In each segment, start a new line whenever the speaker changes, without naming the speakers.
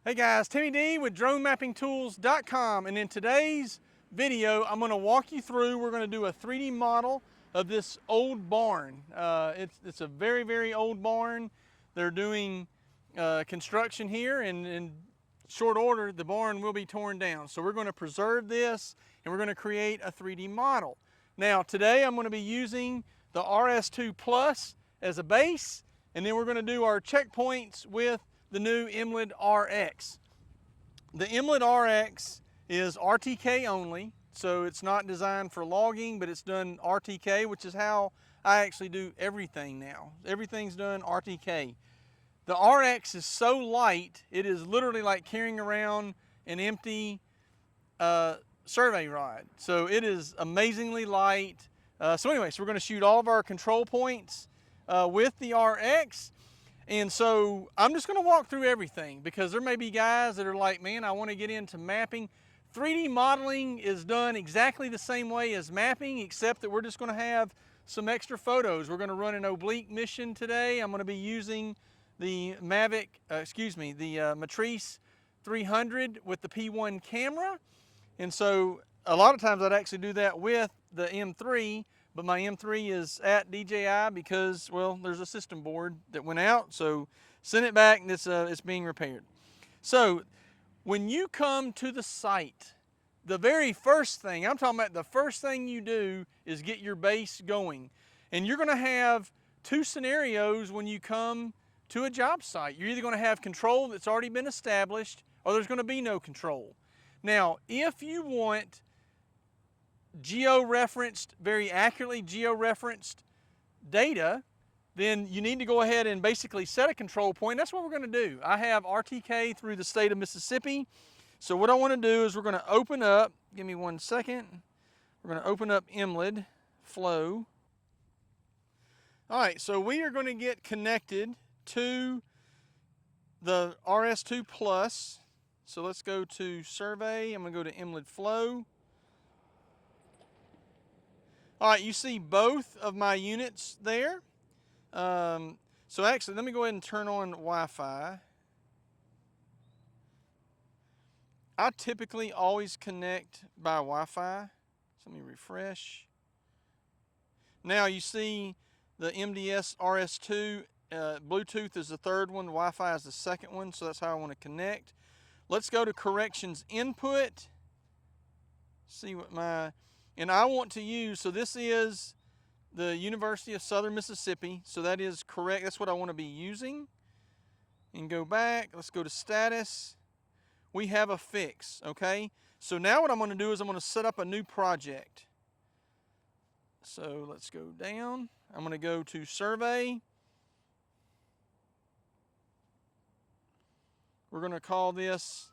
Hey guys, Timmy D with DroneMappingTools.com, and in today's video I'm going to walk you through, we're going to do a 3D model of this old barn. It's a very, very old barn. They're doing construction here, and in short order the barn will be torn down. So we're going to preserve this and we're going to create a 3D model. Now today I'm going to be using the RS2 Plus as a base, and then we're going to do our checkpoints with the new Emlid RX. The Emlid RX is RTK only, so it's not designed for logging, but it's done RTK, which is how I actually do everything now. Everything's done RTK. The RX is so light, it is literally like carrying around an empty survey rod. So it is amazingly light. So we're going to shoot all of our control points with the RX. And so I'm just going to walk through everything, because there may be guys that are like, man, I want to get into mapping. 3D modeling is done exactly the same way as mapping, except that we're just going to have some extra photos. We're going to run an oblique mission today. I'm going to be using the Matrice 300 with the P1 camera. And so a lot of times I'd actually do that with the M3, but my M3 is at DJI because, well, there's a system board that went out, so send it back and it's being repaired. So when you come to the site, the very first thing, I'm talking about the first thing you do is get your base going. And you're gonna have two scenarios when you come to a job site. You're either gonna have control that's already been established, or there's gonna be no control. Now, if you want geo-referenced, very accurately geo-referenced data, then you need to go ahead and basically set a control point. That's what we're going to do. I have RTK through the state of Mississippi. So what I want to do is we're going to open up, give me 1 second. We're going to open up Emlid Flow. All right, so we are going to get connected to the RS2 Plus. So let's go to Survey. I'm going to go to Emlid Flow. All right, you see both of my units there. So actually, let me go ahead and turn on Wi-Fi. I typically always connect by Wi-Fi. So let me refresh. Now you see the MDS RS2, Bluetooth is the third one, Wi-Fi is the second one, so that's how I want to connect. Let's go to corrections input. See what and I want to use, so this is the University of Southern Mississippi, so that is correct. That's what I want to be using. And go back, let's go to status. We have a fix, okay? So now what I'm going to do is I'm going to set up a new project. So let's go down. I'm going to go to survey. We're going to call this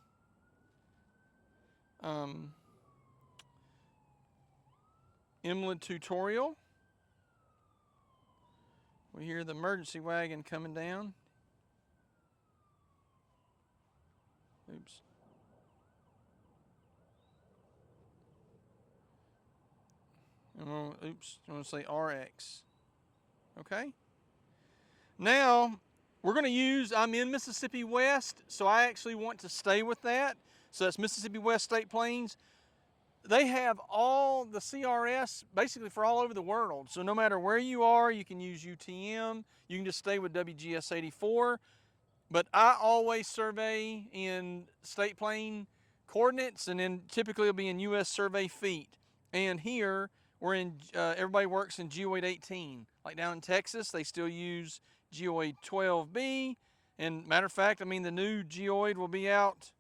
Emlid tutorial. We hear the emergency wagon coming down. Oops. I'm going to say RX. Okay. Now, we're going to use, I'm in Mississippi West, so I actually want to stay with that. So that's Mississippi West State Plains. They have all the CRS basically for all over the world. So no matter where you are, you can use UTM. You can just stay with WGS 84. But I always survey in state plane coordinates, and then typically it'll be in US survey feet. And here we're in, everybody works in Geoid 18. Like down in Texas, they still use Geoid 12B. And matter of fact, I mean, the new Geoid will be out.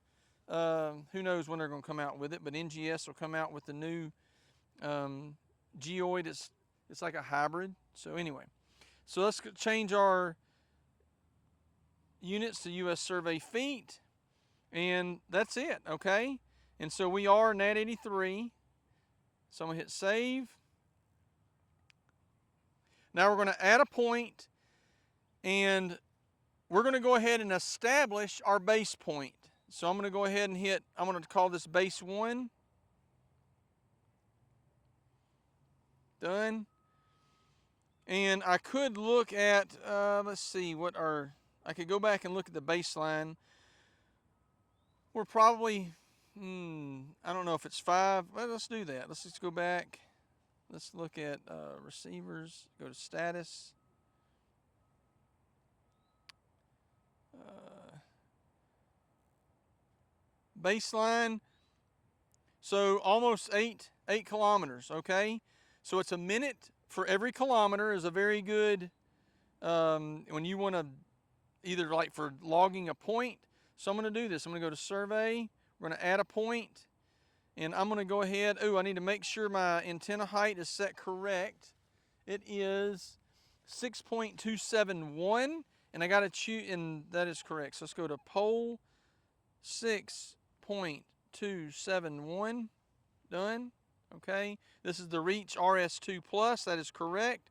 Who knows when they're going to come out with it, but NGS will come out with the new Geoid. It's like a hybrid. So anyway, so let's change our units to US survey feet, and that's it, okay? And so we are NAT 83. So I'm going to hit save. Now we're going to add a point, and we're going to go ahead and establish our base point. So I'm going to go ahead and hit, I'm going to call this base 1. Done. And I could look at, let's see, I could go back and look at the baseline. we're probably, I don't know if it's 5. Well, let's do that. Let's just go back. Let's look at receivers. Go to status. Baseline. So almost 8 kilometers. Okay. So it's a minute for every kilometer is a very good when you want to either like for logging a point. So I'm going to do this. I'm going to go to survey. We're going to add a point. And I'm going to go ahead. Oh, I need to make sure my antenna height is set correct. It is 6.271. And I got to choose, and that is correct. So let's go to pole 6.271. Done. Okay. This is the Reach RS2 Plus. That is correct.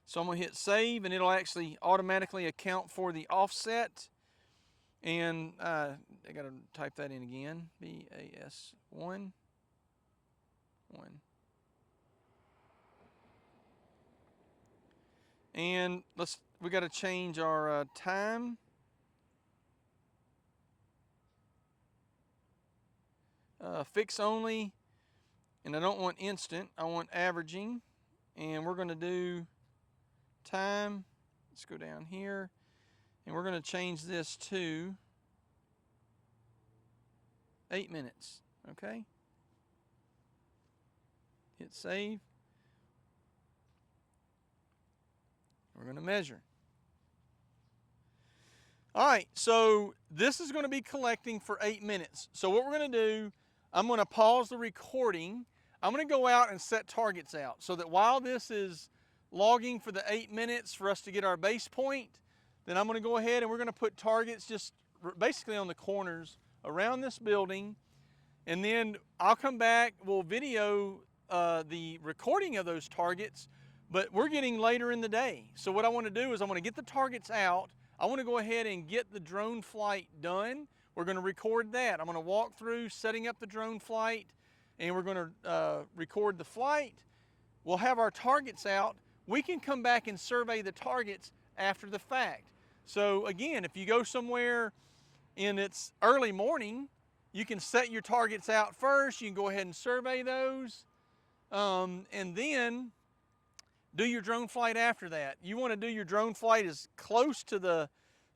So I'm going to hit save, and it'll actually automatically account for the offset. And I got to type that in again. BAS1. 1. And we got to change our time. Fix only. And I don't want instant. I want averaging. And we're going to do time. Let's go down here. And we're going to change this to 8 minutes. Okay. Hit save. We're going to measure. All right, so this is going to be collecting for 8 minutes. So what we're going to do, I'm going to pause the recording. I'm going to go out and set targets out so that while this is logging for the 8 minutes for us to get our base point, then I'm going to go ahead and we're going to put targets just basically on the corners around this building. And then I'll come back, we'll video the recording of those targets, but we're getting later in the day. So what I want to do is I want to get the targets out. I want to go ahead and get the drone flight done. We're going to record that. I'm going to walk through setting up the drone flight, and we're going to record the flight. We'll have our targets out. We can come back and survey the targets after the fact. So again, if you go somewhere and it's early morning, you can set your targets out first. You can go ahead and survey those, and then do your drone flight after that. You want to do your drone flight as close to the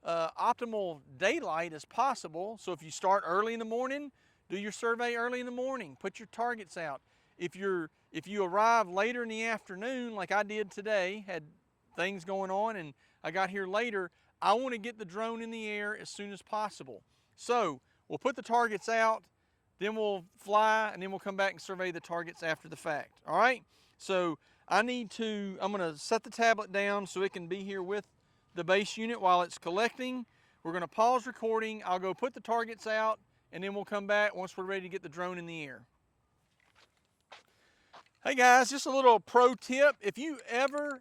optimal daylight as possible. So if you start early in the morning, do your survey early in the morning. Put your targets out. If you arrive later in the afternoon, like I did today, had things going on, and I got here later, I want to get the drone in the air as soon as possible. So we'll put the targets out, then we'll fly, and then we'll come back and survey the targets after the fact. All right? So I'm going to set the tablet down so it can be here with the base unit while it's collecting. We're going to pause recording. I'll go put the targets out, and then we'll come back once we're ready to get the drone in the air. Hey guys, just a little pro tip. If you ever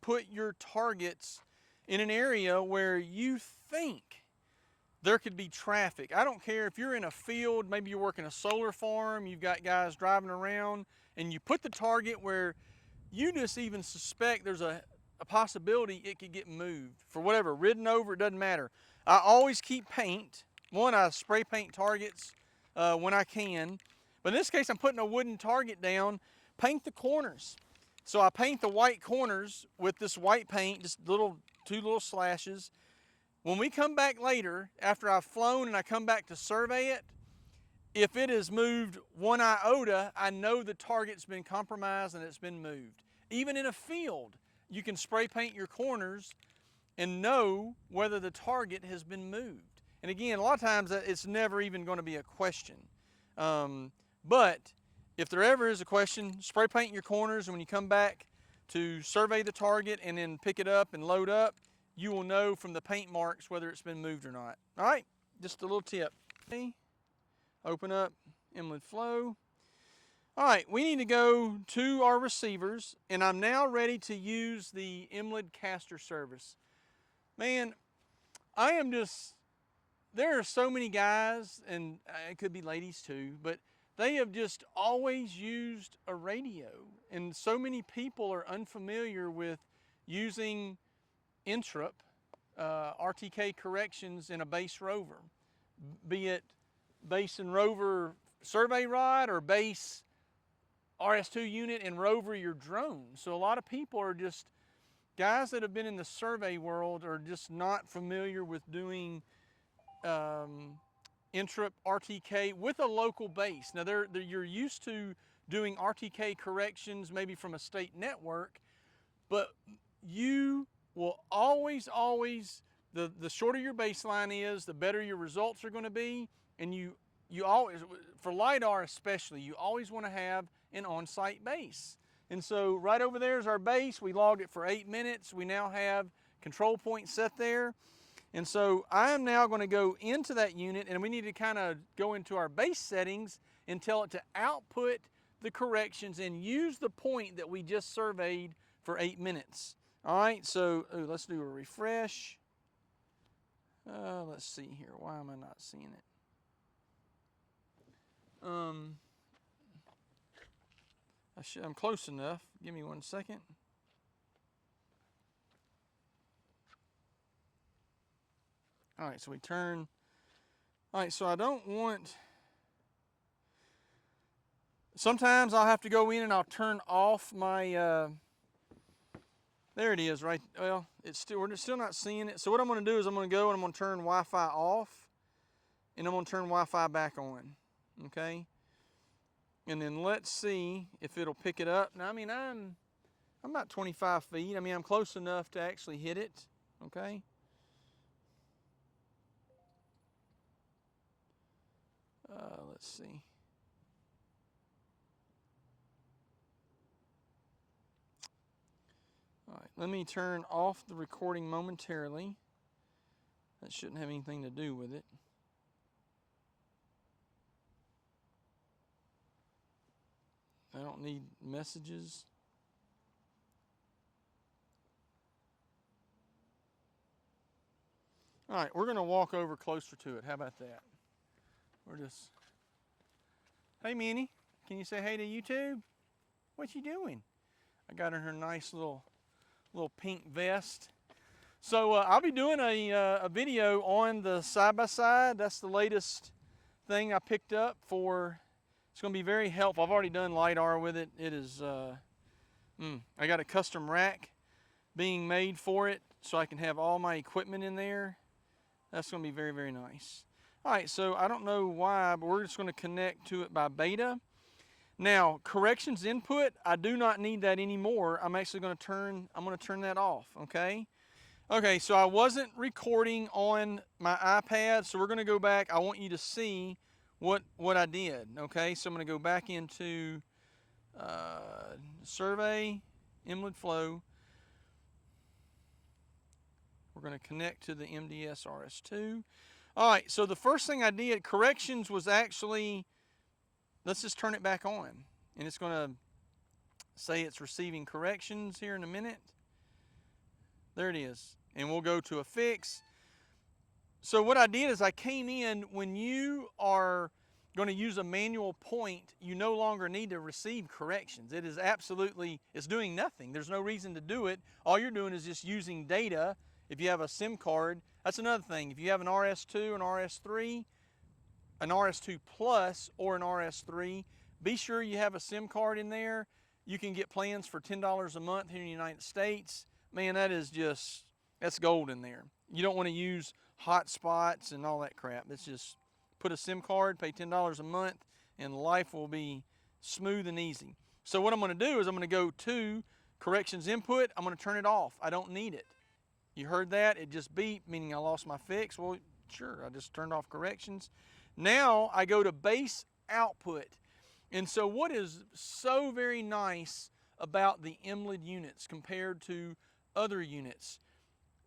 put your targets in an area where you think there could be traffic, I don't care if you're in a field, maybe you're working a solar farm, you've got guys driving around, and you put the target where you just even suspect there's a possibility it could get moved for whatever, ridden over, it doesn't matter. I always keep paint. One, I spray paint targets when I can, but in this case I'm putting a wooden target down. Paint the corners. So I paint the white corners with this white paint, just two little slashes. When we come back later, after I've flown and I come back to survey it, if it is moved 1 iota, I know the target's been compromised and it's been moved. Even in a field, you can spray paint your corners and know whether the target has been moved. And again, a lot of times it's never even going to be a question. But if there ever is a question, spray paint your corners, and when you come back to survey the target and then pick it up and load up, you will know from the paint marks whether it's been moved or not. All right, just a little tip. Open up Emlid Flow. All right, we need to go to our receivers, and I'm now ready to use the Emlid caster service. Man, there are so many guys, and it could be ladies too, but they have just always used a radio, and so many people are unfamiliar with using interrupt RTK corrections in a base rover, be it base and rover survey rod or base RS2 unit and rover your drone. So a lot of people are just, guys that have been in the survey world are just not familiar with doing intrip RTK with a local base. Now you're used to doing RTK corrections maybe from a state network, but you will always, the shorter your baseline is, the better your results are going to be. And you always, for LiDAR especially, you always want to have an on-site base. And so right over there is our base. We logged it for 8 minutes. We now have control point set there. And so I am now going to go into that unit, and we need to kind of go into our base settings and tell it to output the corrections and use the point that we just surveyed for 8 minutes. All right, so let's do a refresh. Let's see here. Why am I not seeing it? I'm close enough. Give me 1 second. All right, so we turn. All right, so I don't want. Sometimes I'll have to go in and I'll turn off my. There it is, right? Well, we're still not seeing it. So what I'm going to do is I'm going to go and I'm going to turn Wi-Fi off, and I'm going to turn Wi-Fi back on. Okay. And then let's see if it'll pick it up. Now, I mean, I'm about 25 feet. I mean, I'm close enough to actually hit it. Okay. Let's see. All right, let me turn off the recording momentarily. That shouldn't have anything to do with it. I don't need messages. All right, we're going to walk over closer to it. How about that? We're just, hey Minnie, can you say hey to YouTube? What you doing? I got her nice little pink vest. So I'll be doing a video on the side-by-side. That's the latest thing I picked up for. It's going to be very helpful. I've already done LiDAR with it. It is, I got a custom rack being made for it so I can have all my equipment in there. That's going to be very, very nice. All right, so I don't know why, but we're just going to connect to it by beta. Now, corrections input, I do not need that anymore. I'm actually going to turn that off, okay? Okay, so I wasn't recording on my iPad, so we're going to go back. I want you to see what I did, okay? So I'm going to go back into survey, Emlid flow. We're going to connect to the MDS RS2. All right, so the first thing I did, corrections was actually, let's just turn it back on. And it's going to say it's receiving corrections here in a minute. There it is. And we'll go to a fix. So what I did is I came in, when you are going to use a manual point, you no longer need to receive corrections. It is absolutely, it's doing nothing. There's no reason to do it. All you're doing is just using data. If you have a SIM card, that's another thing. If you have an RS2, an RS3, an RS2 Plus, or an RS3, be sure you have a SIM card in there. You can get plans for $10 a month here in the United States. Man, that's gold in there. You don't want to use hotspots and all that crap. It's just put a SIM card, pay $10 a month, and life will be smooth and easy. So what I'm going to do is I'm going to go to corrections input. I'm going to turn it off. I don't need it. You heard that? It just beeped, meaning I lost my fix. Well, sure, I just turned off corrections. Now I go to base output. And so what is so very nice about the Emlid units compared to other units,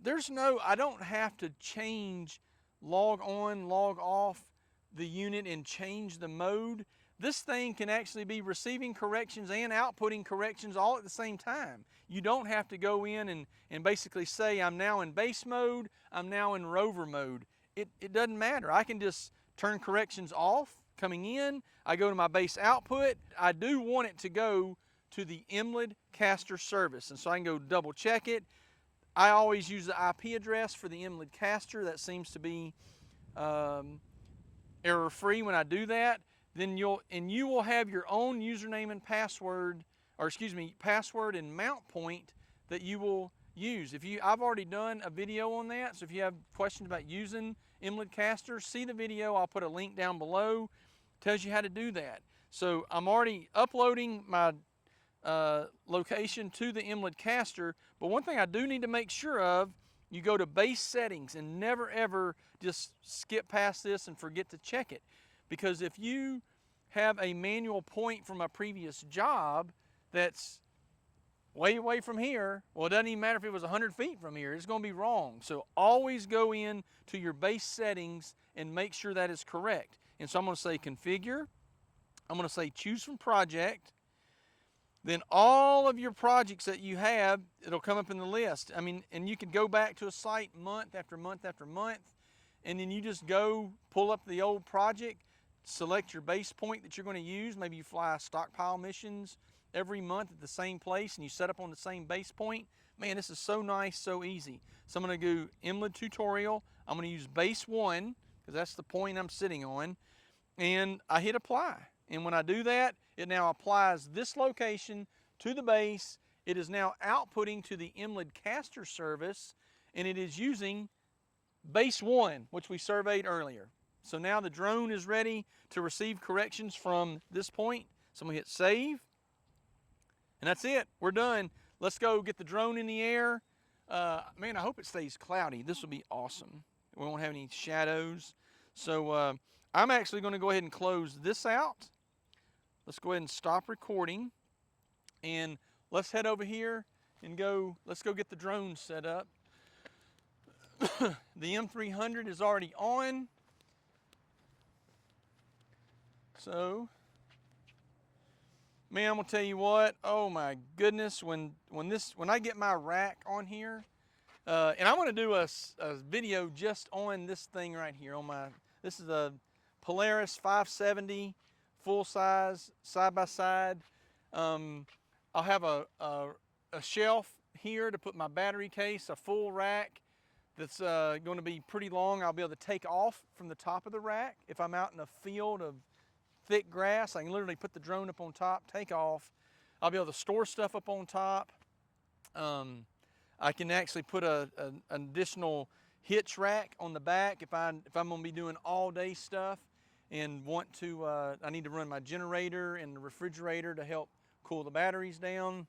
I don't have to change log on, log off the unit and change the mode. This thing can actually be receiving corrections and outputting corrections all at the same time. You don't have to go in and basically say, I'm now in base mode, I'm now in rover mode. It doesn't matter. I can just turn corrections off coming in. I go to my base output. I do want it to go to the Emlid caster service, and so I can go double check it. I always use the IP address for the Emlid caster. That seems to be error free when I do that, then you will have your own username and password, or excuse me, password and mount point that you will use. I've already done a video on that, so if you have questions about using Emlid caster, see the video. I'll put a link down below. Tells you how to do that. So I'm already uploading my location to the Emlid caster, but one thing I do need to make sure of, you go to base settings and never ever just skip past this and forget to check it. Because if you have a manual point from a previous job that's way away from here, well, it doesn't even matter if it was 100 feet from here, it's going to be wrong. So always go in to your base settings and make sure that is correct. And so I'm going to say configure, I'm going to say choose from project, then all of your projects that you have, it'll come up in the list. I mean, and you can go back to a site month after month after month, and then you just go pull up the old project, select your base point that you're going to use. Maybe you fly stockpile missions every month at the same place and you set up on the same base point. Man, this is so nice, so easy. So I'm going to do Emlid tutorial. I'm going to use base 1 because that's the point I'm sitting on, and I hit apply. And when I do that, it now applies this location to the base. It is now outputting to the Emlid caster service, and it is using base 1, which we surveyed earlier. So now the drone is ready to receive corrections from this point. So I'm going to hit save, and that's it. We're done. Let's go get the drone in the air. Man, I hope it stays cloudy. This will be awesome. We won't have any shadows. So I'm actually going to go ahead and close this out. Let's go ahead and stop recording, and let's head over here and let's go get the drone set up. The M300 is already on. So, man, I'm gonna tell you what, oh my goodness, when I get my rack on here, and I'm gonna do a video just on this thing right here, this is a Polaris 570 full size, side by side. I'll have a shelf here to put my battery case, a full rack that's going to be pretty long. I'll be able to take off from the top of the rack. If I'm out in a field of thick grass, I can literally put the drone up on top, take off. I'll be able to store stuff up on top. I can actually put an additional hitch rack on the back if I'm going to be doing all day stuff and want to, I need to run my generator and the refrigerator to help cool the batteries down.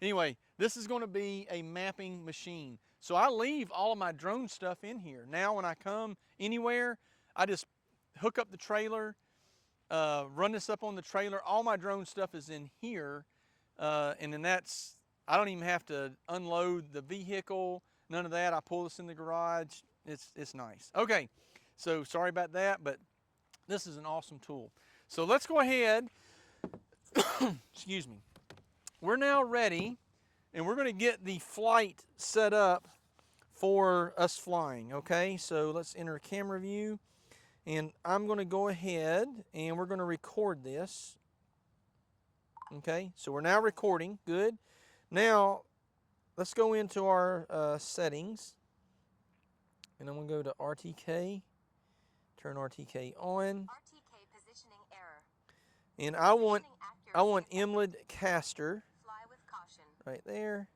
Anyway, this is going to be a mapping machine. So I leave all of my drone stuff in here. Now when I come anywhere, I just hook up the trailer, run this up on the trailer. All my drone stuff is in here, and then I don't even have to unload the vehicle, none of that. I pull this in the garage. It's nice. Okay, so sorry about that, but this is an awesome tool. So let's go ahead, excuse me. We're now ready, and we're gonna get the flight set up for us flying, okay? So let's enter camera view, and I'm gonna go ahead and we're gonna record this. Okay, so we're now recording, good. Now, let's go into our settings, and I'm gonna go to RTK, turn RTK on.
RTK positioning error.
And I want Emlid caster.
Fly with caution.
Right there.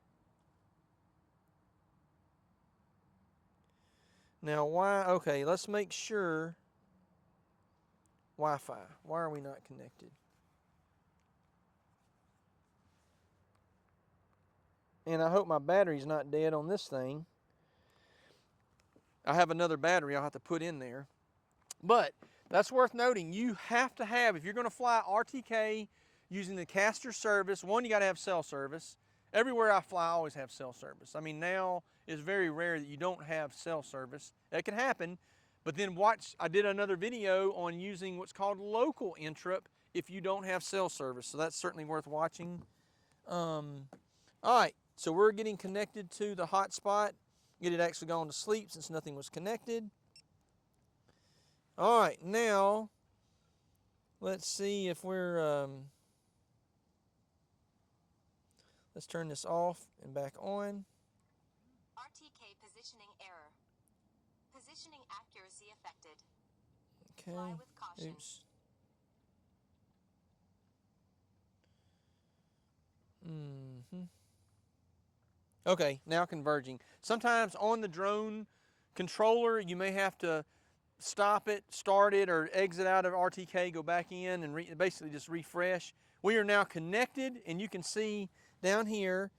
Now okay, let's make sure Wi-Fi. Why are we not connected? And I hope my battery's not dead on this thing. I have another battery I'll have to put in there. But that's worth noting. You have to have, if you're going to fly RTK using the caster service, one, you got to have cell service. Everywhere I fly, I always have cell service. I mean, now it's very rare that you don't have cell service. That can happen, but then I did another video on using what's called local interrupt if you don't have cell service. So that's certainly worth watching. All right, so we're getting connected to the hotspot. It had actually gone to sleep since nothing was connected. All right, now let's see if we're, let's turn this off and back on.
RTK positioning error. Positioning accuracy affected. Fly
Okay.
with caution.
Oops. Okay, now converging. Sometimes on the drone controller, you may have to stop it, start it, or exit out of RTK, go back in, and basically just refresh. We are now connected, and you can see down here,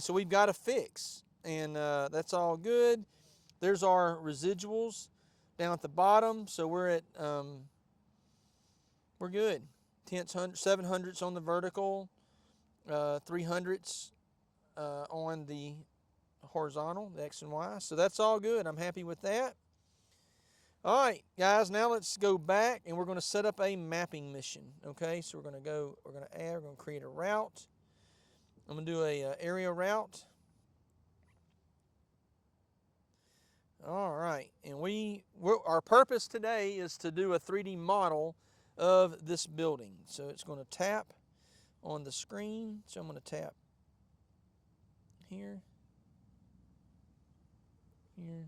so we've got a fix, and that's all good. There's our residuals down at the bottom, so we're at, we're good. 700s on the vertical, 300s on the horizontal, the X and Y. So that's all good. I'm happy with that. All right, guys, now let's go back and we're going to set up a mapping mission. Okay, so we're going to create a route. I'm going to do a area route. All right, and our purpose today is to do a 3D model of this building. So it's going to tap on the screen. So I'm going to tap here, here.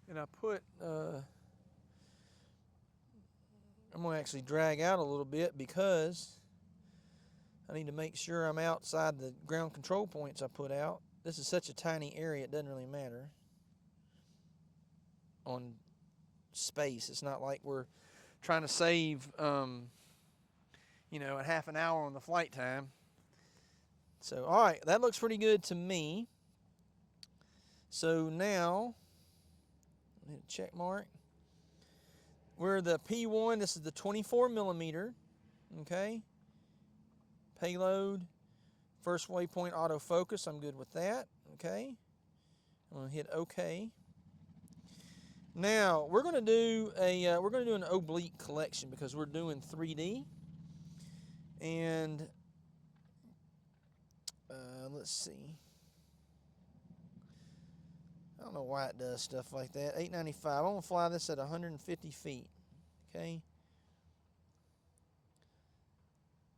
And I put, I'm going to actually drag out a little bit because I need to make sure I'm outside the ground control points I put out. This is such a tiny area, it doesn't really matter on space. It's not like we're trying to save, a half an hour on the flight time. So, all right, that looks pretty good to me. So now, hit a check mark. We're the P1. This is the 24 millimeter. Okay. Payload. First waypoint autofocus. I'm good with that. Okay. I'm going to hit OK. Now we're going to do an oblique collection because we're doing 3D. And let's see. I don't know why it does stuff like that. 895. I'm going to fly this at 150 feet. Okay.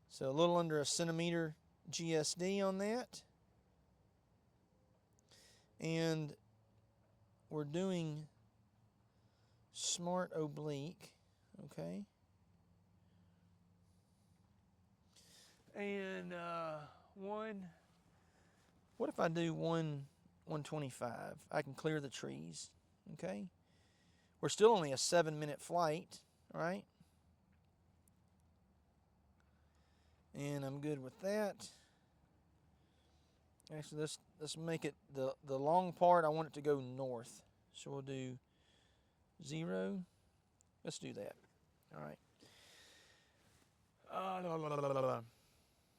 So a little under a centimeter GSD on that. And we're doing smart oblique. Okay. And what if I do 125? I can clear the trees. Okay. We're still only a 7-minute flight, right? And I'm good with that. Actually, let's make it the long part. I want it to go north. So we'll do 0. Let's do that. All right.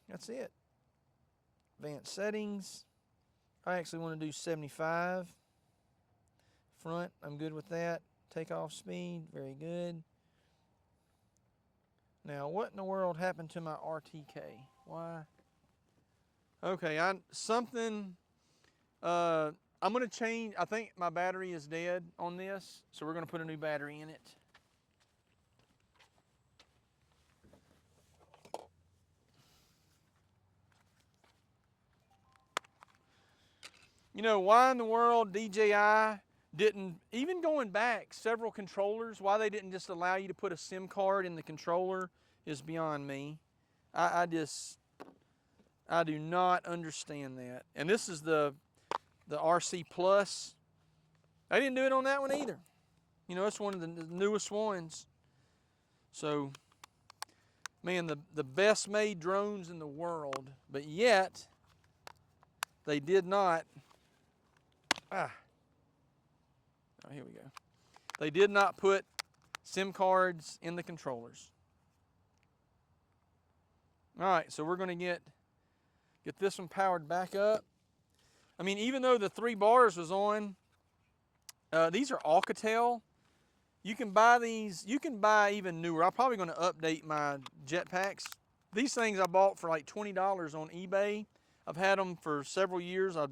That's it. Advanced settings. I actually want to do 75. Front, I'm good with that. Takeoff speed, very good. Now, what in the world happened to my RTK? Why? Okay, I'm going to change. I think my battery is dead on this, so we're going to put a new battery in it. You know, why in the world DJI didn't, even going back several controllers, why they didn't just allow you to put a SIM card in the controller is beyond me. I do not understand that. And this is the RC Plus. They didn't do it on that one either. You know, it's one of the newest ones. So, man, the best made drones in the world, but yet they did not. Oh, here we go. They did not put SIM cards in the controllers. All right, so we're going to get this one powered back up. I mean, even though the 3 bars was on, these are Alcatel. You can buy these. You can buy even newer. I'm probably going to update my jetpacks. These things I bought for like $20 on eBay. I've had them for several years. I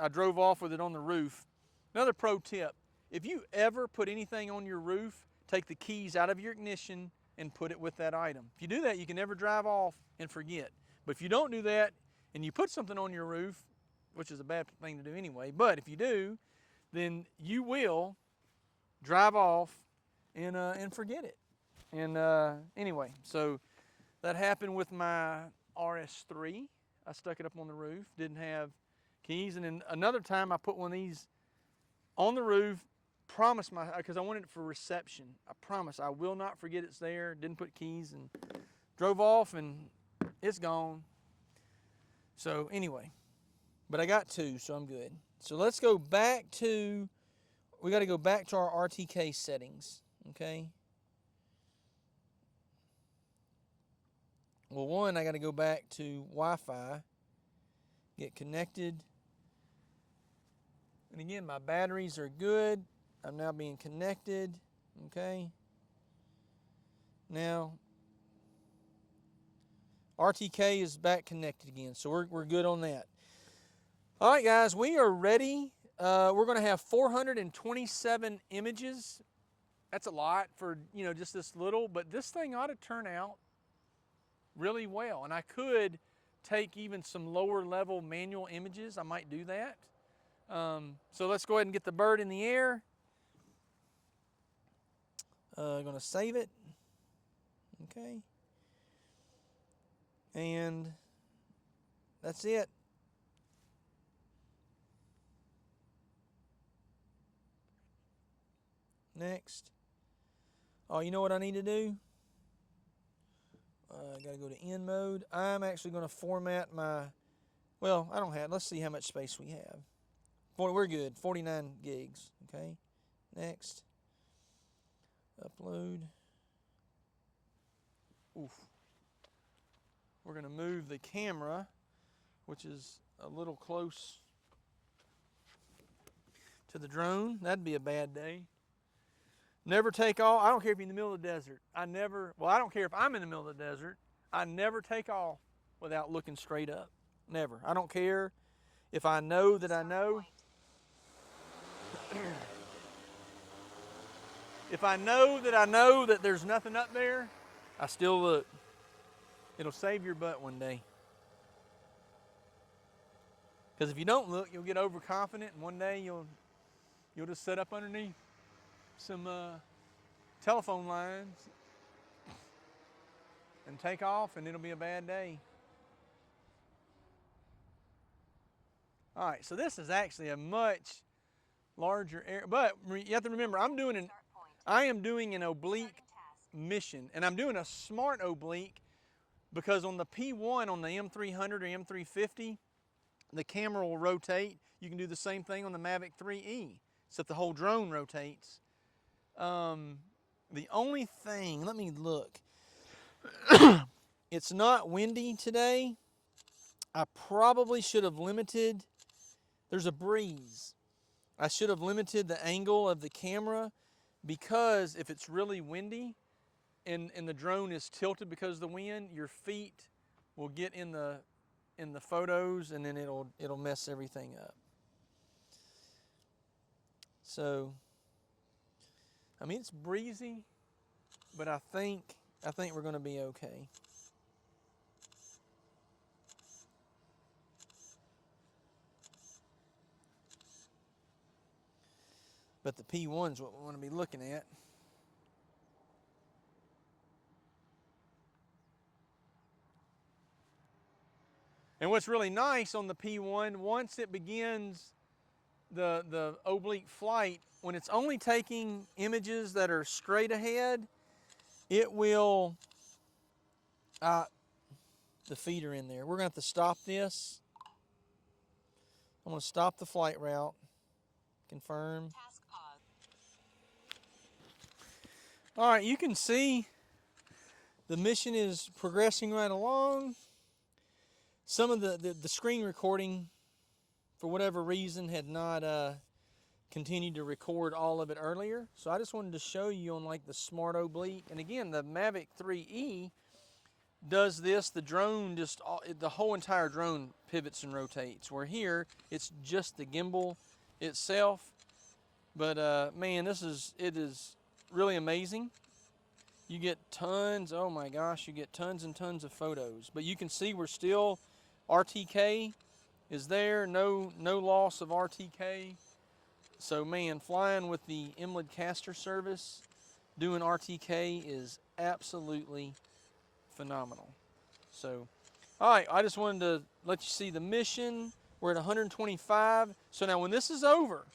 drove off with it on the roof. Another pro tip, if you ever put anything on your roof, take the keys out of your ignition and put it with that item. If you do that, you can never drive off and forget. But if you don't do that and you put something on your roof, which is a bad thing to do anyway, but if you do, then you will drive off and forget it. And anyway, so that happened with my RS3. I stuck it up on the roof, didn't have keys. And then another time I put one of these on the roof, promised because I wanted it for reception. I promised I will not forget it's there. Didn't put keys and drove off and it's gone. So anyway, but I got two, so I'm good. So let's go back to, we got to go back to our RTK settings, okay? Well, one, I got to go back to Wi-Fi, get connected. And again, my batteries are good. I'm now being connected, okay? Now, RTK is back connected again, so we're good on that. All right, guys, we are ready. We're going to have 427 images. That's a lot for, you know, just this little, but this thing ought to turn out really well. And I could take even some lower level manual images. I might do that. So let's go ahead and get the bird in the air. Going to save it. Okay. And that's it. Next. Oh, you know what I need to do? I got to go to end mode. I'm actually going to format my, well, I don't have, let's see how much space we have. We're good, 49 gigs, okay? Next. Upload. Oof. We're going to move the camera, which is a little close to the drone. That'd be a bad day. Never take off. I don't care if you're in the middle of the desert. I don't care if I'm in the middle of the desert. I never take off without looking straight up. Never. I don't care if I know that I know. If I know that there's nothing up there, I still look. It'll save your butt one day. Because if you don't look, you'll get overconfident, and one day you'll just sit up underneath some telephone lines and take off, and it'll be a bad day. All right, so this is actually a much larger area, but you have to remember, I am doing an oblique mission, and I'm doing a smart oblique because on the P1 on the M300 or M350, the camera will rotate. You can do the same thing on the Mavic 3E, except the whole drone rotates. The only thing, let me look. It's not windy today. I probably should have limited, there's a breeze. I should have limited the angle of the camera because if it's really windy and the drone is tilted because of the wind, your feet will get in the photos and then it'll mess everything up. So, I mean, it's breezy, but I think we're going to be okay. But the P1's what we want to be looking at. And what's really nice on the P1, once it begins the oblique flight, when it's only taking images that are straight ahead, it will, the feet are in there. We're going to have to stop this. I'm going to stop the flight route. Confirm. All right, you can see the mission is progressing right along. Some of the screen recording, for whatever reason, had not continued to record all of it earlier. So I just wanted to show you on like the smart oblique. And again, the Mavic 3E does this. The drone the whole entire drone pivots and rotates. Where here, it's just the gimbal itself. But man, it is really amazing. you get tons, oh my gosh, you get tons and tons of photos. But you can see we're still, RTK is there, no loss of RTK. So man, flying with the Emlid caster service, doing RTK is absolutely phenomenal. So, all right, I just wanted to let you see the mission. We're at 125. So now when this is over,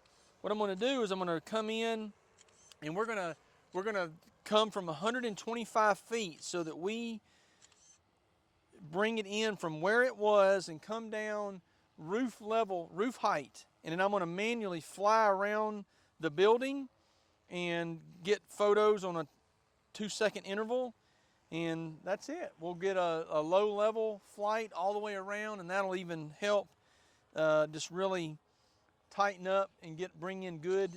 what I'm gonna do is I'm gonna come in and we're gonna come from 125 feet so that we bring it in from where it was and come down roof level, roof height. And then I'm gonna manually fly around the building and get photos on a 2-second interval. And that's it. We'll get a low level flight all the way around, and that'll even help just really tighten up and bring in good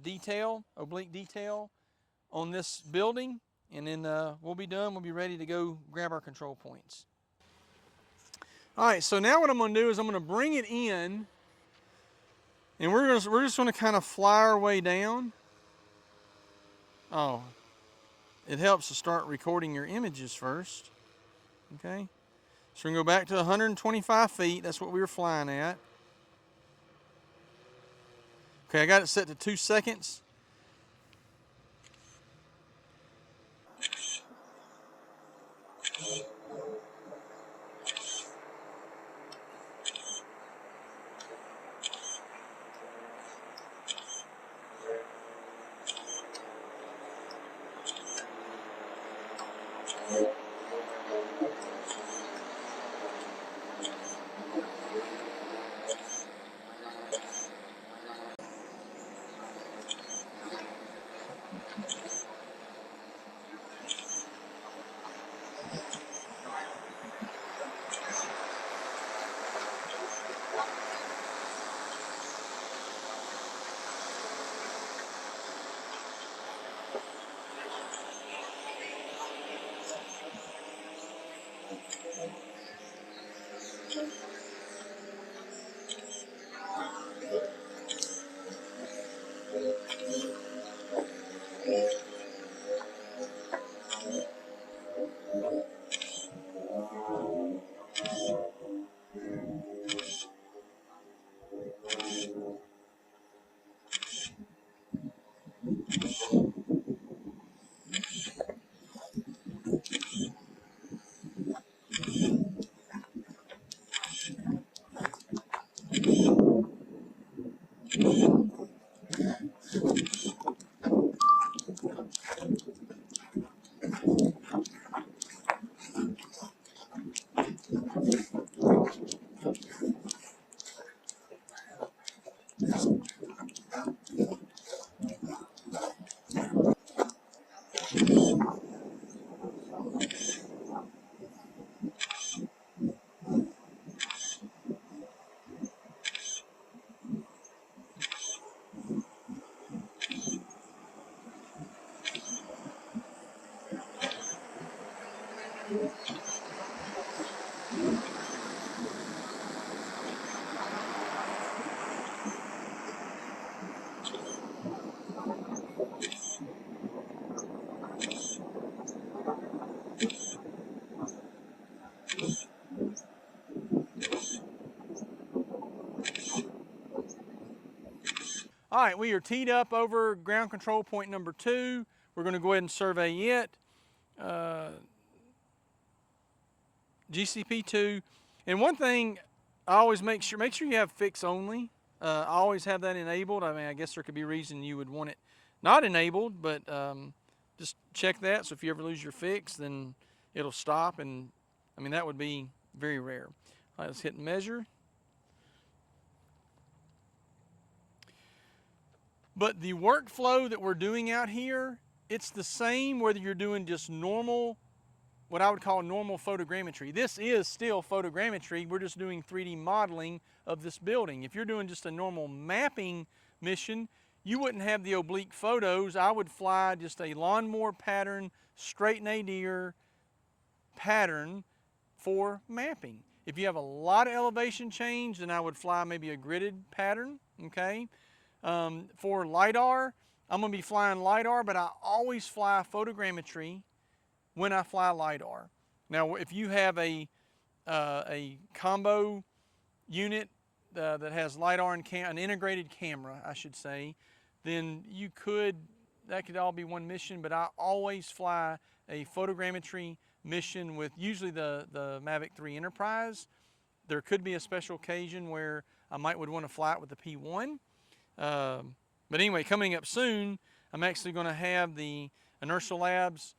detail, oblique detail on this building. And then we'll be done. We'll be ready to go grab our control points. All right, so now what I'm gonna do is I'm gonna bring it in, and we're just gonna kind of fly our way down. Oh, it helps to start recording your images first. Okay, so we're gonna go back to 125 feet. That's what we were flying at. Okay, I got it set to 2 seconds. All right, we are teed up over ground control point number 2. We're going to go ahead and survey it. GCP2. And one thing I always make sure you have fix only. I always have that enabled. I mean, I guess there could be a reason you would want it not enabled, but just check that. So if you ever lose your fix, then it'll stop. And I mean, that would be very rare. All right, let's hit measure. But the workflow that we're doing out here, it's the same whether you're doing just normal, what I would call normal photogrammetry. This is still photogrammetry. We're just doing 3D modeling of this building. If you're doing just a normal mapping mission, you wouldn't have the oblique photos. I would fly just a lawnmower pattern, straight nadir pattern for mapping. If you have a lot of elevation change, then I would fly maybe a gridded pattern, okay? For LiDAR, I'm going to be flying LiDAR, but I always fly photogrammetry when I fly LiDAR. Now, if you have a combo unit that has LiDAR and an integrated camera, I should say, then that could all be one mission, but I always fly a photogrammetry mission with usually the Mavic 3 Enterprise. There could be a special occasion where I would want to fly it with the P1. But anyway, coming up soon, I'm actually going to have the Inertial Labs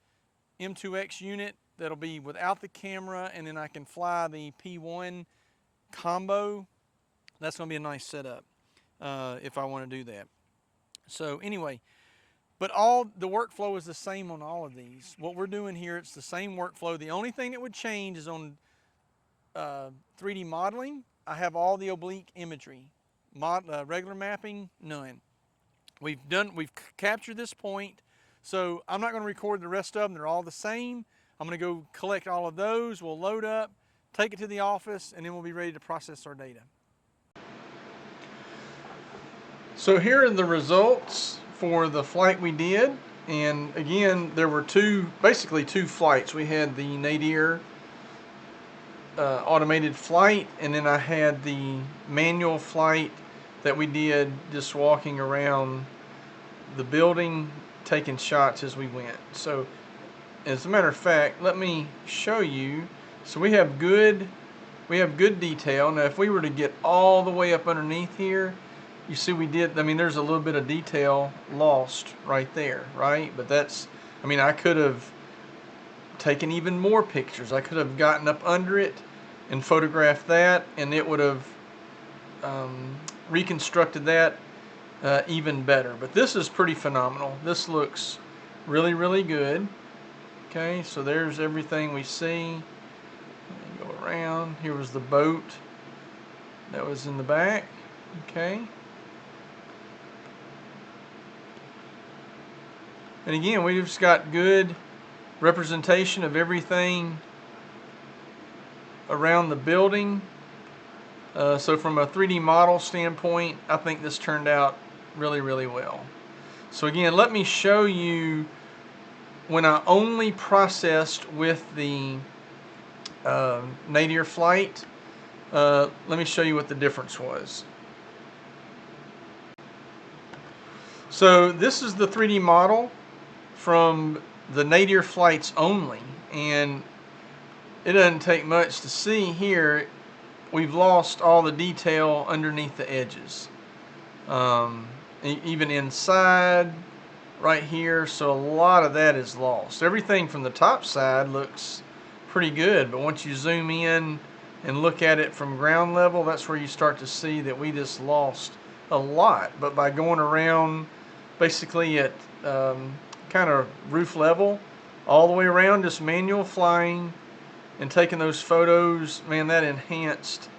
M2X unit that'll be without the camera, and then I can fly the P1 combo. That's going to be a nice setup if I want to do that. So anyway, but all the workflow is the same on all of these. What we're doing here, it's the same workflow. The only thing that would change is on 3D modeling. I have all the oblique imagery. Regular mapping, none. We've captured this point, so I'm not going to record the rest of them. They're all the same. I'm going to go collect all of those. We'll load up, take it to the office, and then we'll be ready to process our data. So here are the results for the flight we did. And again, there were basically two flights. We had the nadir automated flight, and then I had the manual flight that we did just walking around the building, taking shots as we went. So as a matter of fact, let me show you. So we have good detail. Now if we were to get all the way up underneath here, you see there's a little bit of detail lost right there, right? But I could have taken even more pictures. I could have gotten up under it and photographed that, and it would have reconstructed that even better. But this is pretty phenomenal. This looks really, really good. Okay, so there's everything we see. Go around. Here was the boat that was in the back. Okay. And again, we've just got good representation of everything around the building. So from a 3D model standpoint, I think this turned out really, really well. So again, let me show you when I only processed with the nadir flight. Let me show you what the difference was. So this is the 3D model from the nadir flights only, and it doesn't take much to see here. We've lost all the detail underneath the edges, even inside right here, so a lot of that is lost. Everything from the top side looks pretty good, but once you zoom in and look at it from ground level, that's where you start to see that we just lost a lot. But by going around basically at kind of roof level all the way around, just manual flying and taking those photos, man, that enhanced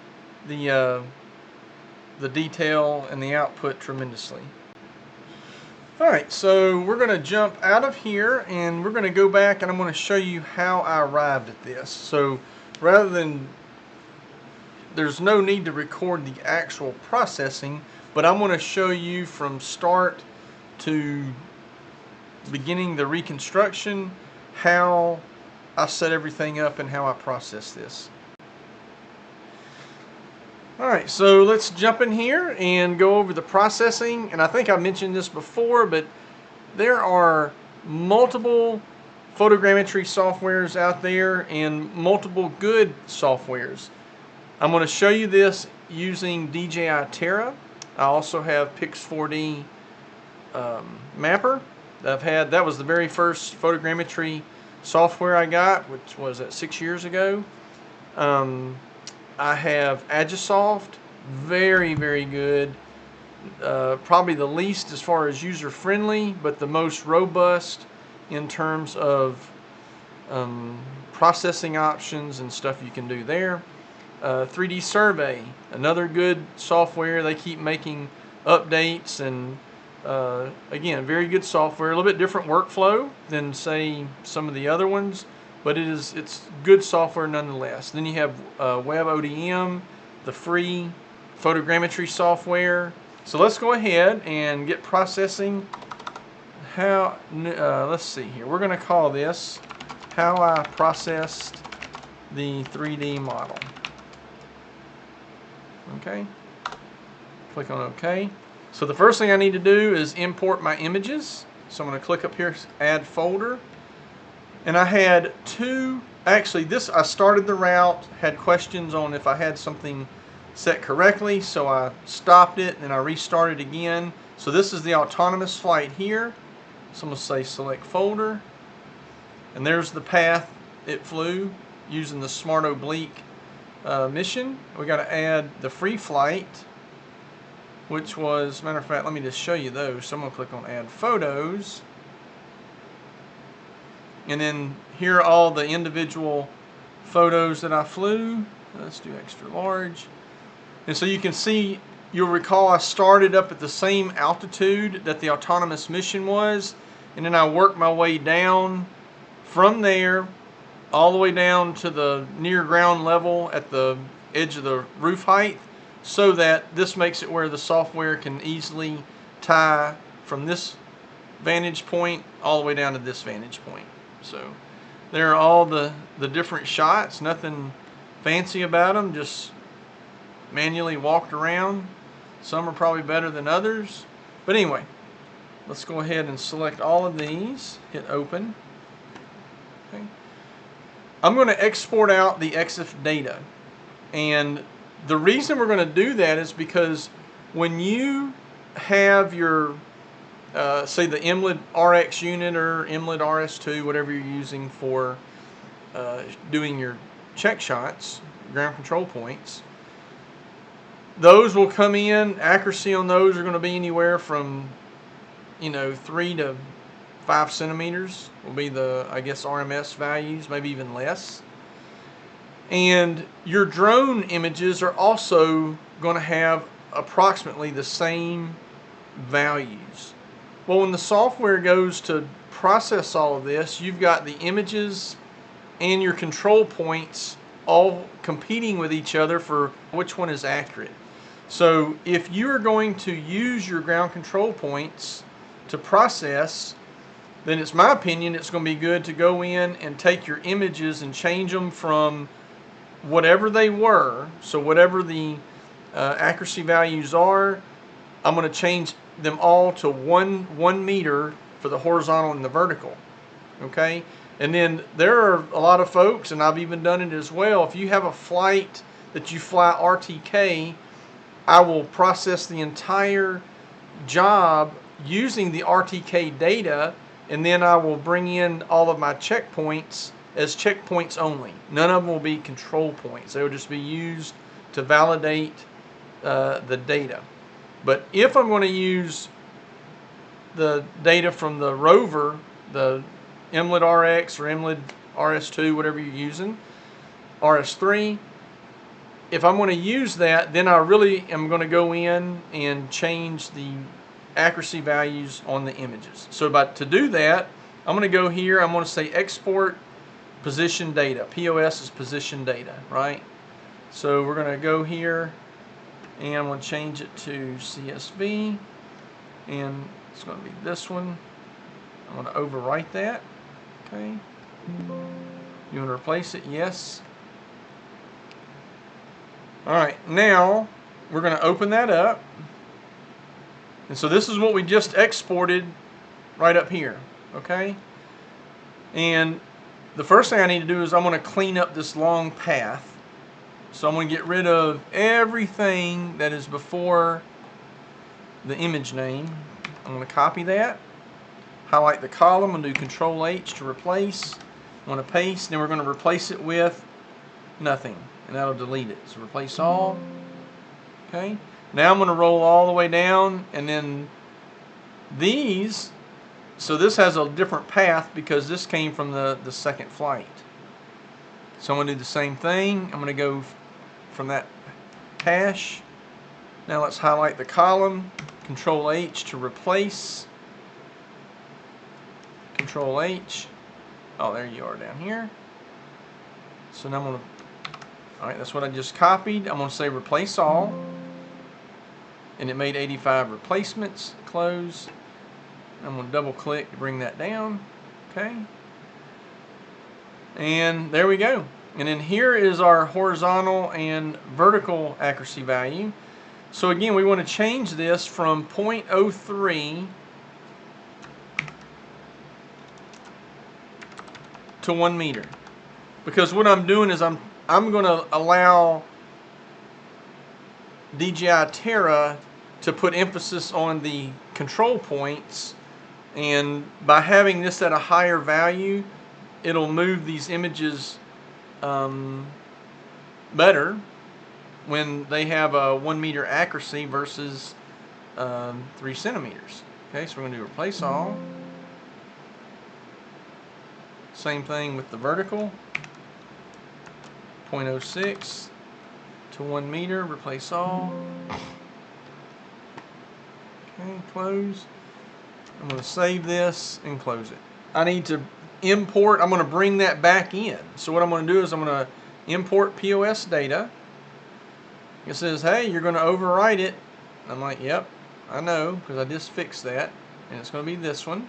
the detail and the output tremendously. Alright, so we're going to jump out of here and we're going to go back and I'm going to show you how I arrived at this. So rather than, there's no need to record the actual processing, but I'm going to show you from start to beginning the reconstruction, how I set everything up and how I process this. Alright, so let's jump in here and go over the processing. And I think I mentioned this before, but there are multiple photogrammetry softwares out there and multiple good softwares. I'm going to show you this using DJI Terra. I also have Pix4D Mapper that I've had. That was the very first photogrammetry software I got, which was 6 years ago. I have Agisoft, very, very good. Probably the least as far as user friendly, but the most robust in terms of processing options and stuff you can do there. 3D Survey, another good software. They keep making updates, and again, very good software. A little bit different workflow than say some of the other ones, but it's good software nonetheless. Then you have WebODM, the free photogrammetry software. So let's go ahead and get processing let's see here. We're going to call this How I Processed the 3D Model. Okay. Click on OK. So the first thing I need to do is import my images. So I'm going to click up here, Add Folder. And I had two, actually I started the route, had questions on if I had something set correctly, so I stopped it and I restarted again. So this is the autonomous flight here. So I'm going to say select folder. And there's the path it flew using the Smart Oblique mission. We got to add the free flight, which was, matter of fact, let me just show you those. So I'm going to click on Add Photos. And then here are all the individual photos that I flew. Let's do extra large. And so you can see, you'll recall I started up at the same altitude that the autonomous mission was. And then I worked my way down from there all the way down to the near ground level at the edge of the roof height, so that this makes it where the software can easily tie from this vantage point all the way down to this vantage point. So there are all the different shots, nothing fancy about them, just manually walked around. Some are probably better than others. But anyway, let's go ahead and select all of these, hit open. Okay. I'm going to export out the EXIF data. And the reason we're going to do that is because when you have your say the Emlid RX unit or Emlid RS2, whatever you're using for doing your check shots, ground control points, those will come in. Accuracy on those are going to be anywhere from 3 to 5 centimeters will be the, I guess, RMS values, maybe even less. And your drone images are also going to have approximately the same values. Well, when the software goes to process all of this, you've got the images and your control points all competing with each other for which one is accurate. So if you are going to use your ground control points to process, then it's my opinion it's going to be good to go in and take your images and change them from whatever they were. So whatever the accuracy values are, I'm going to change them all to one meter for the horizontal and the vertical. Okay, and then there are a lot of folks, and I've even done it as well. If you have a flight that you fly RTK, I will process the entire job using the RTK data, and then I will bring in all of my checkpoints as checkpoints only. None of them will be control points. They will just be used to validate the data. But if I'm going to use the data from the rover, the Emlid RX or Emlid RS2, whatever you're using, RS3, if I'm going to use that, then I really am going to go in and change the accuracy values on the images. So to do that, I'm going to go here, I'm going to say export position data. POS is position data, right? So we're going to go here and I'm going to change it to CSV, and it's going to be this one. I'm going to overwrite that. Okay. You want to replace it? Yes. Alright, now we're going to open that up. And so this is what we just exported right up here. Okay. And the first thing I need to do is I'm going to clean up this long path. So I'm going to get rid of everything that is before the image name. I'm going to copy that, highlight the column, and do Control H to replace. I'm going to paste, then we're going to replace it with nothing, and that'll delete it. So replace all. Okay. Now I'm going to roll all the way down, and then these, so this has a different path because this came from the second flight. So I'm going to do the same thing. I'm going to go from that hash. Now let's highlight the column, Control H to replace. Control H. Oh, there you are down here. So now I'm going to, alright, that's what I just copied. I'm going to say replace all. And it made 85 replacements. Close. I'm going to double click to bring that down. Okay. And there we go. And then here is our horizontal and vertical accuracy value. So again, we want to change this from 0.03 to 1 meter. Because what I'm doing is I'm going to allow DJI Terra to put emphasis on the control points, and by having this at a higher value, it'll move these images better when they have a 1 meter accuracy versus 3 centimeters. Okay, so we're going to do replace all. Same thing with the vertical. 0.06 to 1 meter, replace all. Okay, close. I'm going to save this and close it. I need to import, I'm going to bring that back in. So what I'm going to do is I'm going to import POS data. It says, hey, you're going to overwrite it. I'm like, yep, I know, because I just fixed that. And it's going to be this one.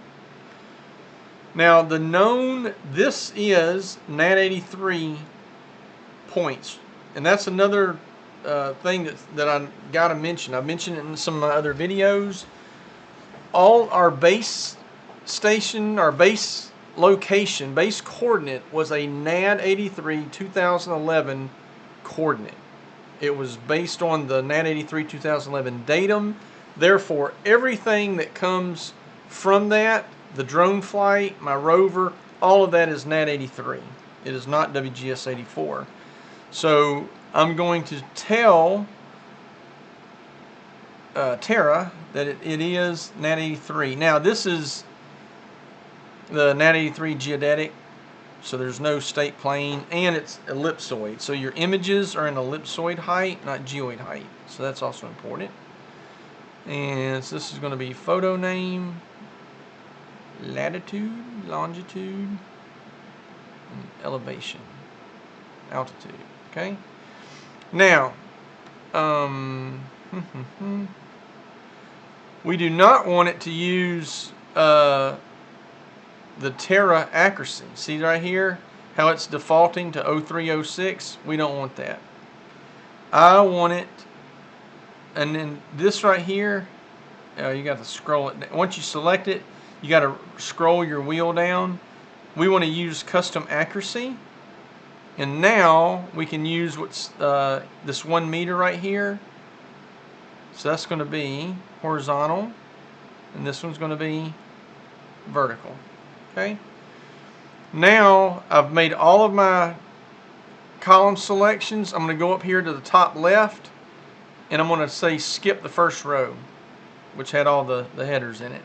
Now, the known, this is NAT83 points. And that's another thing that I got to mention. I've mentioned it in some of my other videos. All our base station, our base location, base coordinate was a NAT83 2011 coordinate. It was based on the NAT83 2011 datum. Therefore, everything that comes from that, the drone flight, my rover, all of that is NAT83. It is not WGS84. So I'm going to tell Terra that it is NAT83. Now this is the NAT83 geodetic, so there's no state plane, and it's ellipsoid. So your images are in ellipsoid height, not geoid height. So that's also important. And so this is going to be photo name, latitude, longitude, and elevation, altitude. Okay. Now, we do not want it to use the Terra accuracy. See right here how it's defaulting to 0306? We don't want that. I want it, and then this right here, you got to scroll it down. Once you select it, you got to scroll your wheel down. We want to use custom accuracy. And now we can use what's this 1 meter right here. So that's going to be horizontal, and this one's going to be vertical. Okay. Now I've made all of my column selections. I'm going to go up here to the top left, and I'm going to say skip the first row, which had all the headers in it.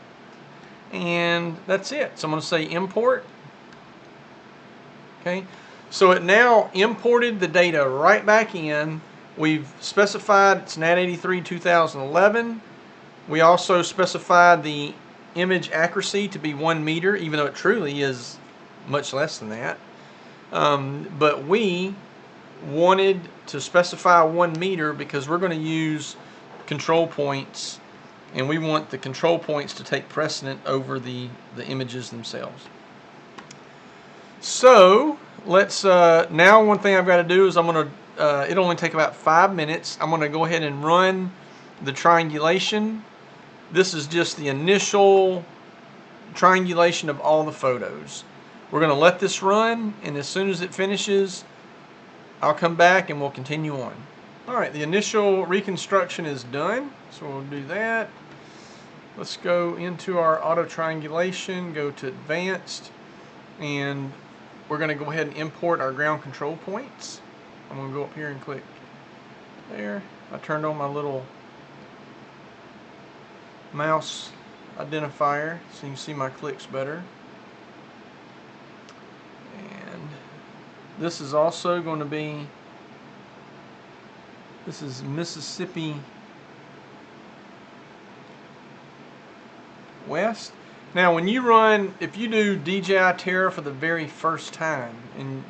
And that's it. So I'm going to say import. Okay. So it now imported the data right back in. We've specified it's NAT83 2011. We also specified the image accuracy to be 1 meter, even though it truly is much less than that. But we wanted to specify 1 meter because we're going to use control points, and we want the control points to take precedent over the images themselves. So let's now one thing I've got to do is I'm going to it'll only take about 5 minutes. I'm going to go ahead and run the triangulation. This is just the initial triangulation of all the photos. We're going to let this run, and as soon as it finishes, I'll come back and we'll continue on. Alright, the initial reconstruction is done, so we'll do that. Let's go into our auto triangulation, go to advanced, and we're going to go ahead and import our ground control points. I'm going to go up here and click there. I turned on my little mouse identifier so you can see my clicks better. And this is also going to be, this is Mississippi West. Now when you run, if you do DJI Terra for the very first time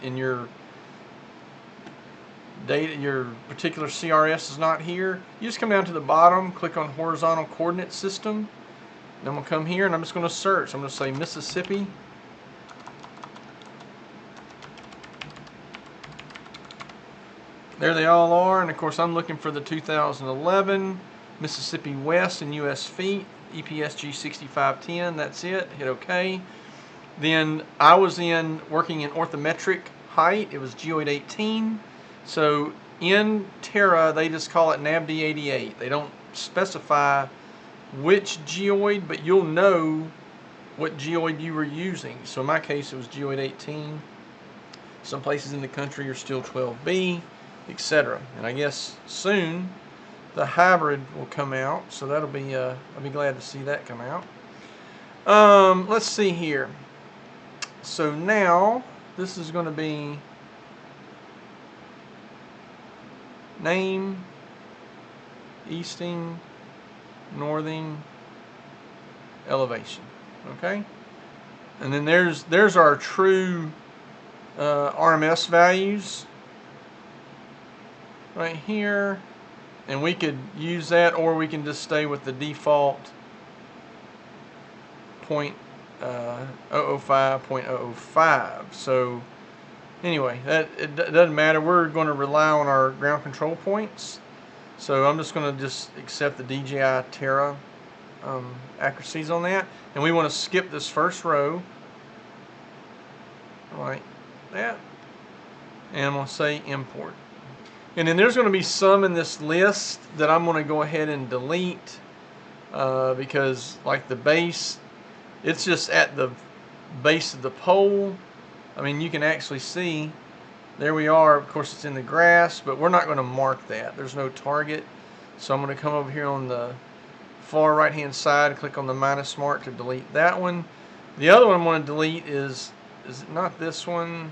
in your data, your particular CRS is not here, you just come down to the bottom, click on horizontal coordinate system, I'm going to come here and I'm just going to search. I'm going to say Mississippi. There they all are, and of course I'm looking for the 2011 Mississippi West in US feet, EPSG 6510. That's it. Hit OK. Then I was working in orthometric height. It was geoid 18. So in Terra they just call it NAVD 88. They don't specify which geoid, but you'll know what geoid you were using. So in my case it was geoid 18. Some places in the country are still 12B, etc. And I guess soon the hybrid will come out, so that'll be I'll be glad to see that come out. Let's see here. So now this is going to be name, easting, northing, elevation. Okay, and then there's our true RMS values right here, and we could use that, or we can just stay with the default 0.005, 0.005. So anyway, it doesn't matter. We're going to rely on our ground control points. So I'm just going to accept the DJI Terra accuracies on that, and we want to skip this first row like that, and I'm going to say import. And then there's going to be some in this list that I'm going to go ahead and delete because, like the base, it's just at the base of the pole. I mean, you can actually see, there we are. Of course, it's in the grass, but we're not going to mark that. There's no target. So I'm going to come over here on the far right-hand side, click on the minus mark to delete that one. The other one I'm going to delete is it not this one?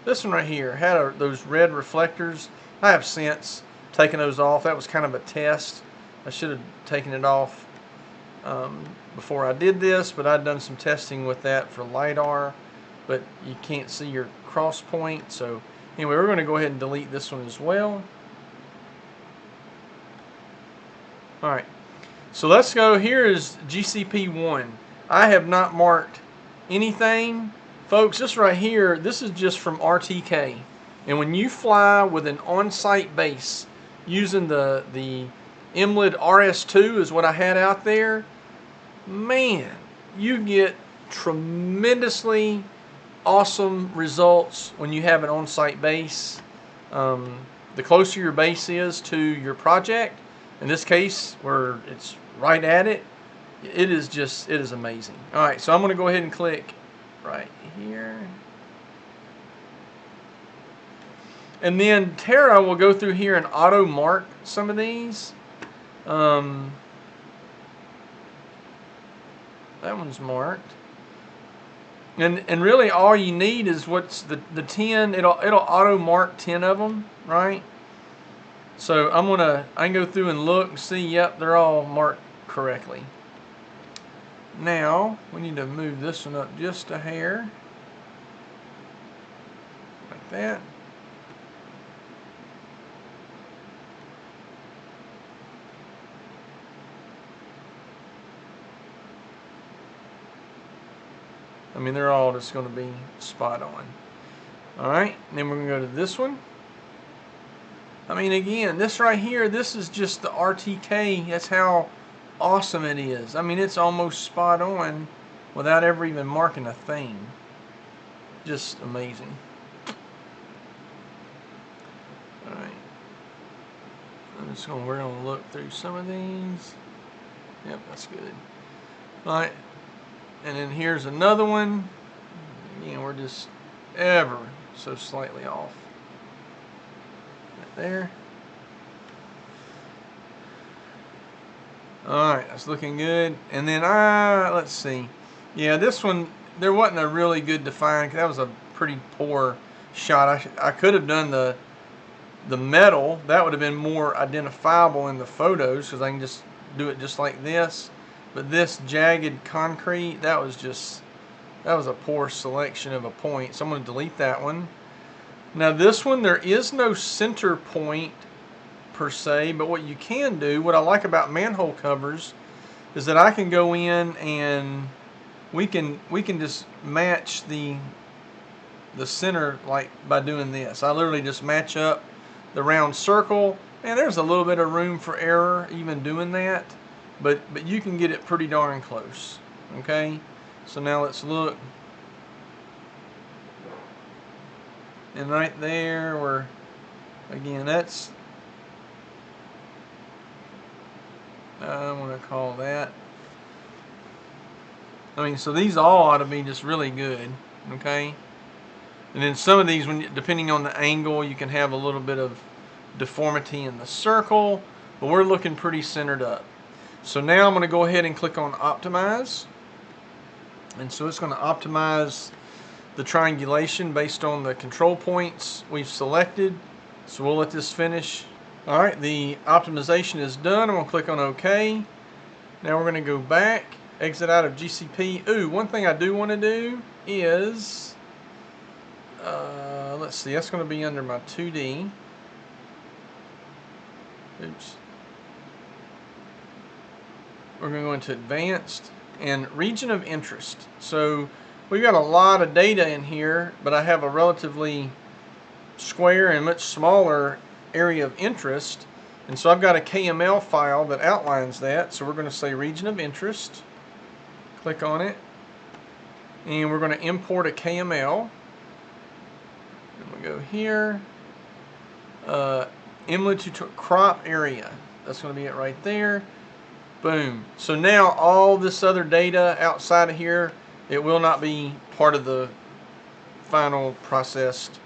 This one right here had those red reflectors. I have since taken those off. That was kind of a test. I should have taken it off before I did this, but I'd done some testing with that for LiDAR, but you can't see your cross point. So anyway, we're going to go ahead and delete this one as well. Alright, so let's go. Here is GCP1. I have not marked anything. Folks, this right here, this is just from RTK. And when you fly with an on-site base using the Emlid RS2 is what I had out there, man, you get tremendously awesome results when you have an on-site base. The closer your base is to your project, in this case where it's right at it, it is amazing. Alright, so I'm going to go ahead and click right here. And then Terra will go through here and auto mark some of these. That one's marked. And really all you need is what's the 10. It'll auto mark 10 of them, right? So I can go through and look and see, yep, they're all marked correctly. Now we need to move this one up just a hair, like that. I mean, they're all just going to be spot on. Alright, then we're going to go to this one. I mean, again, this right here, this is just the RTK. That's how awesome it is. I mean, it's almost spot on without ever even marking a thing. Just amazing. Alright. We're going to look through some of these. Yep, that's good. Alright. And then here's another one. Again, we're just ever so slightly off. Right there. Alright, that's looking good. And then let's see. Yeah, this one, there wasn't a really good define. That was a pretty poor shot. I could have done the metal. That would have been more identifiable in the photos because I can just do it just like this. But this jagged concrete, that was a poor selection of a point. So I'm going to delete that one. Now this one, there is no center point per se, but what you can do, what I like about manhole covers, is that I can go in and we can just match the center, like by doing this. I literally just match up the round circle, and there's a little bit of room for error even doing that, but you can get it pretty darn close. Okay, so now let's look, and right there, we're again, that's I'm gonna call that. I mean, so these all ought to be just really good. Okay. And then some of these, depending on the angle, you can have a little bit of deformity in the circle, but we're looking pretty centered up. So now I'm going to go ahead and click on Optimize. And so it's going to optimize the triangulation based on the control points we've selected. So we'll let this finish. All right, the optimization is done. I'm going to click on OK. Now we're going to go back, exit out of GCP. Ooh, one thing I do want to do is... let's see, that's going to be under my 2D. Oops. We're going to go into Advanced and Region of Interest. So we've got a lot of data in here, but I have a relatively square and much smaller area of interest. And so I've got a KML file that outlines that. So we're going to say Region of Interest. Click on it. And we're going to import a KML. We go here, Emlid to crop area. That's going to be it right there. Boom. So now all this other data outside of here, it will not be part of the final processed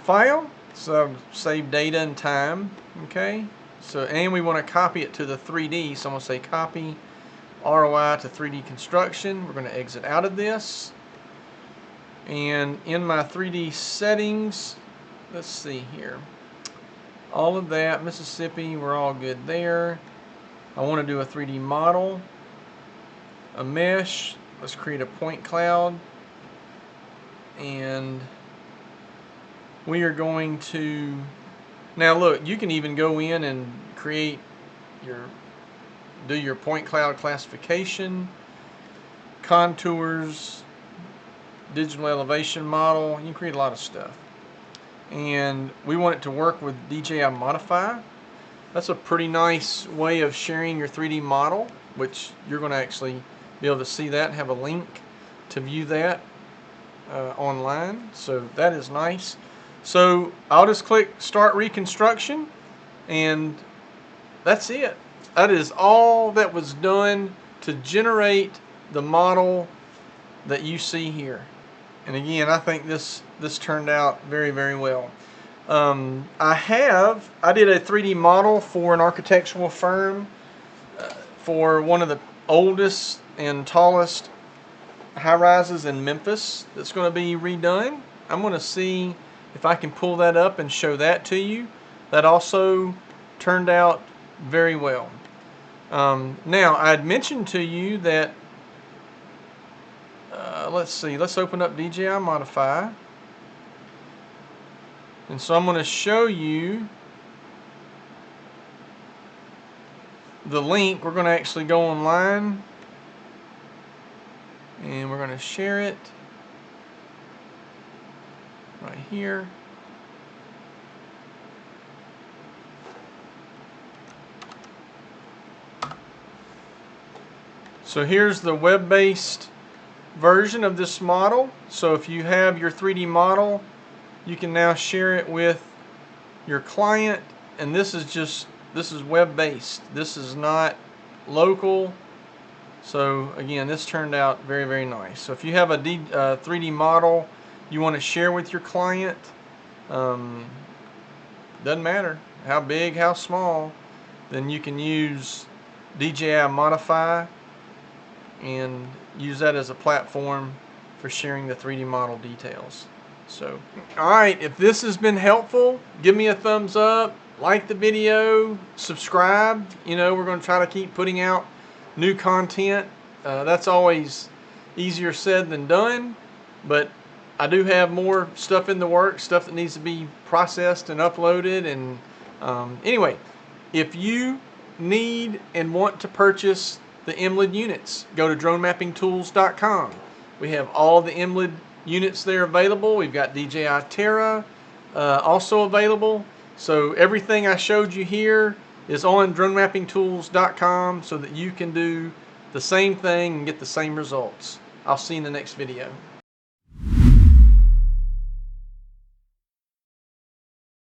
file. So I've saved data and time. Okay. So, and we want to copy it to the 3D. So I'm going to say copy ROI to 3D construction. We're going to exit out of this. And in my 3D settings, let's see here. All of that, Mississippi, we're all good there. I want to do a 3D model, a mesh. Let's create a point cloud. And we are going to, now look, you can even go in and create do your point cloud classification, contours, digital elevation model. You can create a lot of stuff. And we want it to work with DJI Modify. That's a pretty nice way of sharing your 3D model, which you're going to actually be able to see that and have a link to view that online. So that is nice. So I'll just click Start Reconstruction, and that's it. That is all that was done to generate the model that you see here. And again, I think this turned out very, very well. I did a 3D model for an architectural firm for one of the oldest and tallest high-rises in Memphis that's going to be redone. I'm going to see if I can pull that up and show that to you. That also turned out very well. Now, I had mentioned to you that let's see, let's open up DJI Modify. And so I'm going to show you the link. We're going to actually go online and we're going to share it right here. So here's the web-based version of this model. So if you have your 3D model, you can now share it with your client, and this is web-based. This is not local. So again, this turned out very, very nice. So if you have a 3D model you want to share with your client, doesn't matter how big, how small, then you can use DJI Modify and use that as a platform for sharing the 3D model details. So, alright, if this has been helpful, give me a thumbs up, like the video, subscribe. You know, we're going to try to keep putting out new content. That's always easier said than done, but I do have more stuff in the works, stuff that needs to be processed and uploaded. And anyway, if you need and want to purchase the Emlid units. Go to dronemappingtools.com. We have all the Emlid units there available. We've got DJI Terra also available. So everything I showed you here is on dronemappingtools.com so that you can do the same thing and get the same results. I'll see you in the next video.